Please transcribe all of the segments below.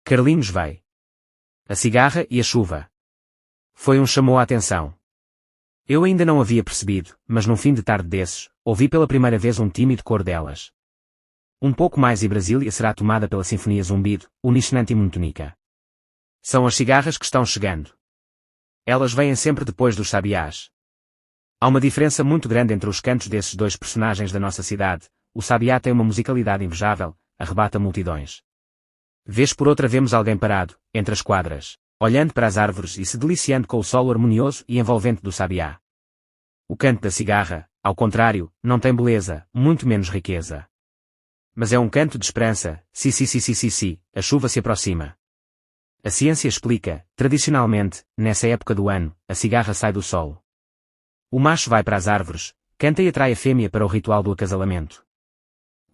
Carlinhos vai. A cigarra e a chuva. Foi chamou a atenção. Eu ainda não havia percebido, mas num fim de tarde desses, ouvi pela primeira vez um tímido cor delas. Um pouco mais e Brasília será tomada pela sinfonia zumbido, unisonante e monotónica. São as cigarras que estão chegando. Elas vêm sempre depois dos sabiás. Há uma diferença muito grande entre os cantos desses dois personagens da nossa cidade. O sabiá tem uma musicalidade invejável, arrebata multidões. Vez por outra vemos alguém parado, entre as quadras, olhando para as árvores e se deliciando com o solo harmonioso e envolvente do sabiá. O canto da cigarra, ao contrário, não tem beleza, muito menos riqueza. Mas é um canto de esperança, sim, a chuva se aproxima. A ciência explica, tradicionalmente, nessa época do ano, a cigarra sai do solo. O macho vai para as árvores, canta e atrai a fêmea para o ritual do acasalamento.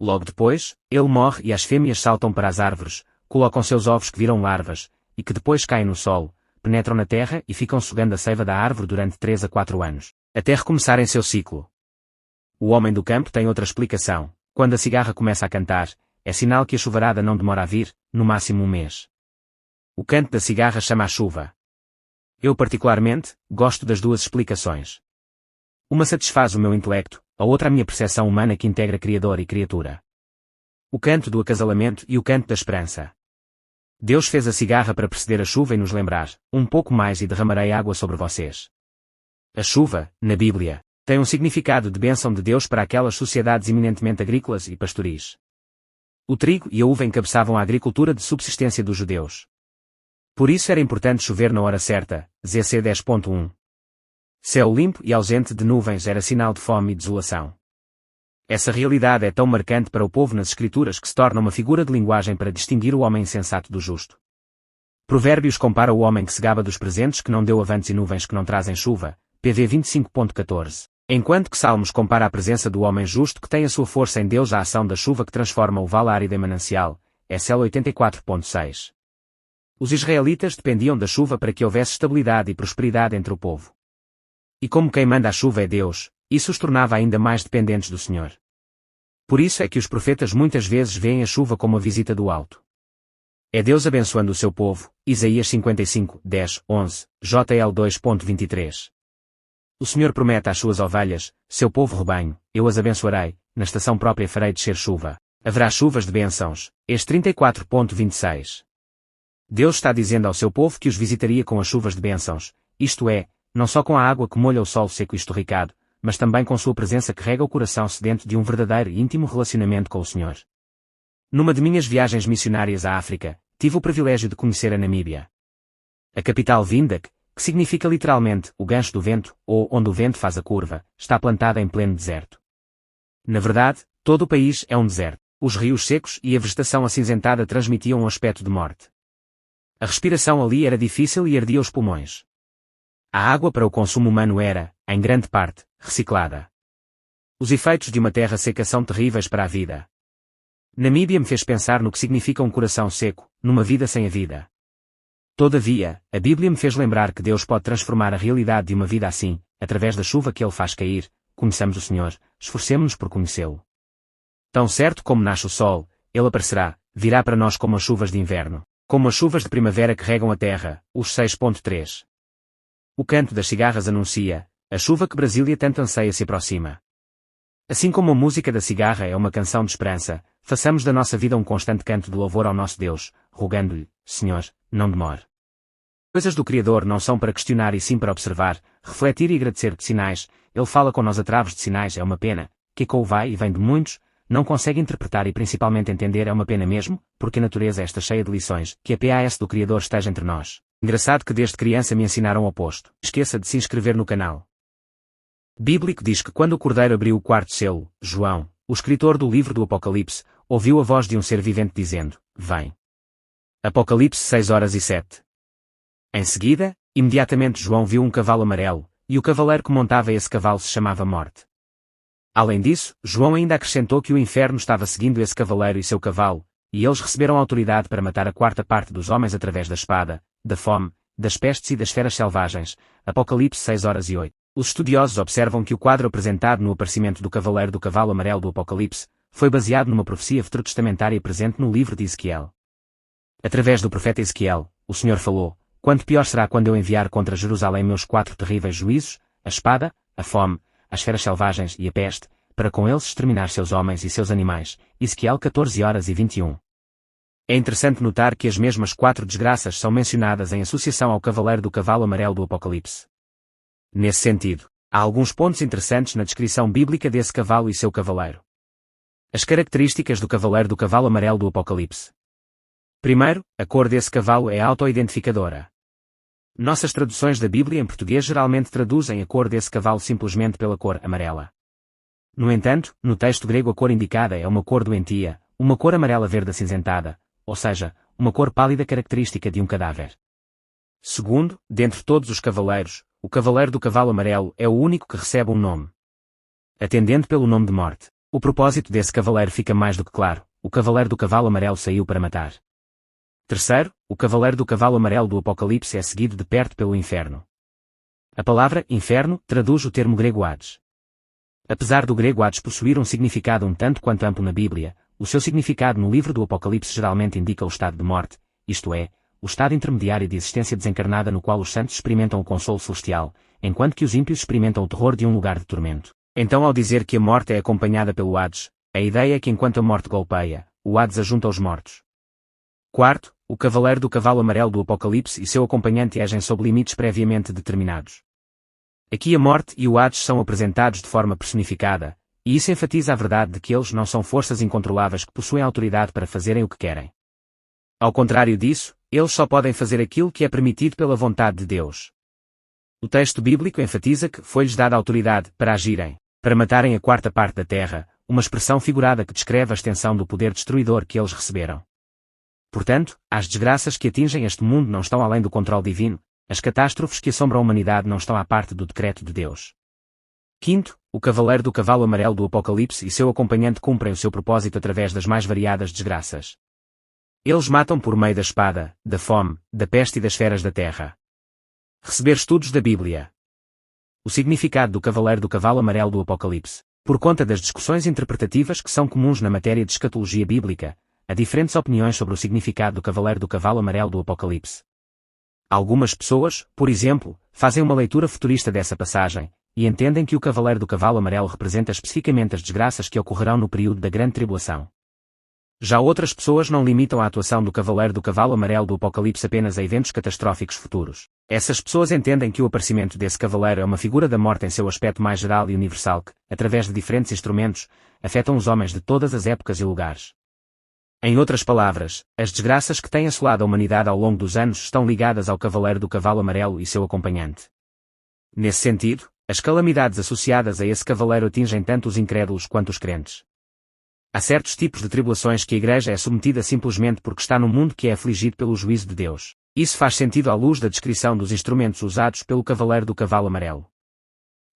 Logo depois, ele morre e as fêmeas saltam para as árvores, colocam seus ovos que viram larvas, e que depois caem no solo, penetram na terra e ficam sugando a seiva da árvore durante 3 a 4 anos, até recomeçarem seu ciclo. O homem do campo tem outra explicação. Quando a cigarra começa a cantar, é sinal que a chuvarada não demora a vir, no máximo um mês. O canto da cigarra chama a chuva. Eu particularmente, gosto das duas explicações. Uma satisfaz o meu intelecto, a outra a minha percepção humana que integra criador e criatura. O canto do acasalamento e o canto da esperança. Deus fez a cigarra para preceder a chuva e nos lembrar, um pouco mais e derramarei água sobre vocês. A chuva, na Bíblia, tem um significado de bênção de Deus para aquelas sociedades eminentemente agrícolas e pastoris. O trigo e a uva encabeçavam a agricultura de subsistência dos judeus. Por isso era importante chover na hora certa, ZC 10.1. Céu limpo e ausente de nuvens era sinal de fome e desolação. Essa realidade é tão marcante para o povo nas Escrituras que se torna uma figura de linguagem para distinguir o homem insensato do justo. Provérbios compara o homem que se gaba dos presentes que não deu avantes e nuvens que não trazem chuva, PV 25.14. Enquanto que Salmos compara a presença do homem justo que tem a sua força em Deus à ação da chuva que transforma o vale árido em manancial, SL 84.6. Os israelitas dependiam da chuva para que houvesse estabilidade e prosperidade entre o povo. E como quem manda a chuva é Deus, isso os tornava ainda mais dependentes do Senhor. Por isso é que os profetas muitas vezes veem a chuva como a visita do alto. É Deus abençoando o seu povo, Isaías 55, 10, 11, JL 2.23. O Senhor promete às suas ovelhas, seu povo rebanho, eu as abençoarei, na estação própria farei descer chuva. Haverá chuvas de bênçãos, este 34.26. Deus está dizendo ao seu povo que os visitaria com as chuvas de bênçãos, isto é, não só com a água que molha o solo seco e estorricado, mas também com sua presença que rega o coração sedento de um verdadeiro e íntimo relacionamento com o Senhor. Numa de minhas viagens missionárias à África, tive o privilégio de conhecer a Namíbia. A capital Windhoek, que significa literalmente o gancho do vento, ou onde o vento faz a curva, está plantada em pleno deserto. Na verdade, todo o país é um deserto. Os rios secos e a vegetação acinzentada transmitiam um aspecto de morte. A respiração ali era difícil e ardia os pulmões. A água para o consumo humano era, em grande parte, reciclada. Os efeitos de uma terra seca são terríveis para a vida. Namíbia me fez pensar no que significa um coração seco, numa vida sem a vida. Todavia, a Bíblia me fez lembrar que Deus pode transformar a realidade de uma vida assim, através da chuva que Ele faz cair. Conheçamos o Senhor, esforcemo-nos por conhecê-lo. Tão certo como nasce o sol, Ele aparecerá, virá para nós como as chuvas de inverno, como as chuvas de primavera que regam a terra, os 6.3. O canto das cigarras anuncia, a chuva que Brasília tanto anseia se aproxima. Assim como a música da cigarra é uma canção de esperança, façamos da nossa vida um constante canto de louvor ao nosso Deus, rogando-lhe, Senhor, não demore. Coisas do Criador não são para questionar e sim para observar, refletir e agradecer de sinais. Ele fala com nós através de sinais, é uma pena, que com o vai e vem de muitos, não consegue interpretar e principalmente entender, é uma pena mesmo, porque a natureza é esta cheia de lições, que a PAS do Criador esteja entre nós. Engraçado que desde criança me ensinaram o oposto. Esqueça de se inscrever no canal. Bíblico diz que quando o Cordeiro abriu o quarto selo, João, o escritor do livro do Apocalipse, ouviu a voz de um ser vivente dizendo, vem. Apocalipse 6:07. Em seguida, imediatamente João viu um cavalo amarelo, e o cavaleiro que montava esse cavalo se chamava Morte. Além disso, João ainda acrescentou que o inferno estava seguindo esse cavaleiro e seu cavalo, e eles receberam autoridade para matar a quarta parte dos homens através da espada, da fome, das pestes e das feras selvagens. Apocalipse 6:08. Os estudiosos observam que o quadro apresentado no aparecimento do cavaleiro do cavalo amarelo do Apocalipse foi baseado numa profecia veterotestamentária presente no livro de Ezequiel. Através do profeta Ezequiel, o Senhor falou: quanto pior será quando eu enviar contra Jerusalém meus 4 terríveis juízos, a espada, a fome, as feras selvagens e a peste, para com eles exterminar seus homens e seus animais. Ezequiel 14:21. É interessante notar que as mesmas 4 desgraças são mencionadas em associação ao cavaleiro do cavalo amarelo do Apocalipse. Nesse sentido, há alguns pontos interessantes na descrição bíblica desse cavalo e seu cavaleiro. As características do cavaleiro do cavalo amarelo do Apocalipse. Primeiro, a cor desse cavalo é auto-identificadora. Nossas traduções da Bíblia em português geralmente traduzem a cor desse cavalo simplesmente pela cor amarela. No entanto, no texto grego a cor indicada é uma cor doentia, uma cor amarela verde acinzentada, ou seja, uma cor pálida característica de um cadáver. Segundo, dentre todos os cavaleiros, o cavaleiro do cavalo amarelo é o único que recebe um nome. Atendendo pelo nome de morte, o propósito desse cavaleiro fica mais do que claro: o cavaleiro do cavalo amarelo saiu para matar. Terceiro, o cavaleiro do cavalo amarelo do Apocalipse é seguido de perto pelo inferno. A palavra inferno traduz o termo grego Hades. Apesar do grego Hades possuir um significado um tanto quanto amplo na Bíblia, o seu significado no livro do Apocalipse geralmente indica o estado de morte, isto é, o estado intermediário de existência desencarnada no qual os santos experimentam o consolo celestial, enquanto que os ímpios experimentam o terror de um lugar de tormento. Então, ao dizer que a morte é acompanhada pelo Hades, a ideia é que enquanto a morte golpeia, o Hades ajunta os mortos. Quarto, o cavaleiro do cavalo amarelo do Apocalipse e seu acompanhante agem sob limites previamente determinados. Aqui a morte e o Hades são apresentados de forma personificada, e isso enfatiza a verdade de que eles não são forças incontroláveis que possuem autoridade para fazerem o que querem. Ao contrário disso, eles só podem fazer aquilo que é permitido pela vontade de Deus. O texto bíblico enfatiza que foi-lhes dada autoridade para agirem, para matarem a 4ª parte da terra, uma expressão figurada que descreve a extensão do poder destruidor que eles receberam. Portanto, as desgraças que atingem este mundo não estão além do controle divino, as catástrofes que assombram a humanidade não estão à parte do decreto de Deus. Quinto, o cavaleiro do cavalo amarelo do Apocalipse e seu acompanhante cumprem o seu propósito através das mais variadas desgraças. Eles matam por meio da espada, da fome, da peste e das feras da terra. Receber estudos da Bíblia. O significado do cavaleiro do cavalo amarelo do Apocalipse. Por conta das discussões interpretativas que são comuns na matéria de escatologia bíblica, há diferentes opiniões sobre o significado do cavaleiro do cavalo amarelo do Apocalipse. Algumas pessoas, por exemplo, fazem uma leitura futurista dessa passagem, e entendem que o cavaleiro do cavalo amarelo representa especificamente as desgraças que ocorrerão no período da Grande Tribulação. Já outras pessoas não limitam a atuação do cavaleiro do cavalo amarelo do Apocalipse apenas a eventos catastróficos futuros. Essas pessoas entendem que o aparecimento desse cavaleiro é uma figura da morte em seu aspecto mais geral e universal que, através de diferentes instrumentos, afetam os homens de todas as épocas e lugares. Em outras palavras, as desgraças que têm assolado a humanidade ao longo dos anos estão ligadas ao cavaleiro do cavalo amarelo e seu acompanhante. Nesse sentido, as calamidades associadas a esse cavaleiro atingem tanto os incrédulos quanto os crentes. Há certos tipos de tribulações que a Igreja é submetida simplesmente porque está num mundo que é afligido pelo juízo de Deus. Isso faz sentido à luz da descrição dos instrumentos usados pelo cavaleiro do cavalo amarelo.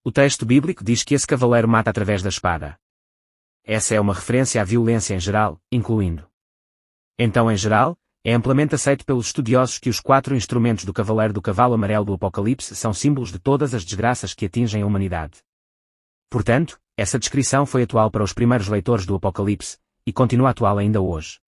O texto bíblico diz que esse cavaleiro mata através da espada. Essa é uma referência à violência em geral, incluindo. Então, em geral, é amplamente aceito pelos estudiosos que os 4 instrumentos do cavaleiro do cavalo amarelo do Apocalipse são símbolos de todas as desgraças que atingem a humanidade. Portanto, essa descrição foi atual para os primeiros leitores do Apocalipse, e continua atual ainda hoje.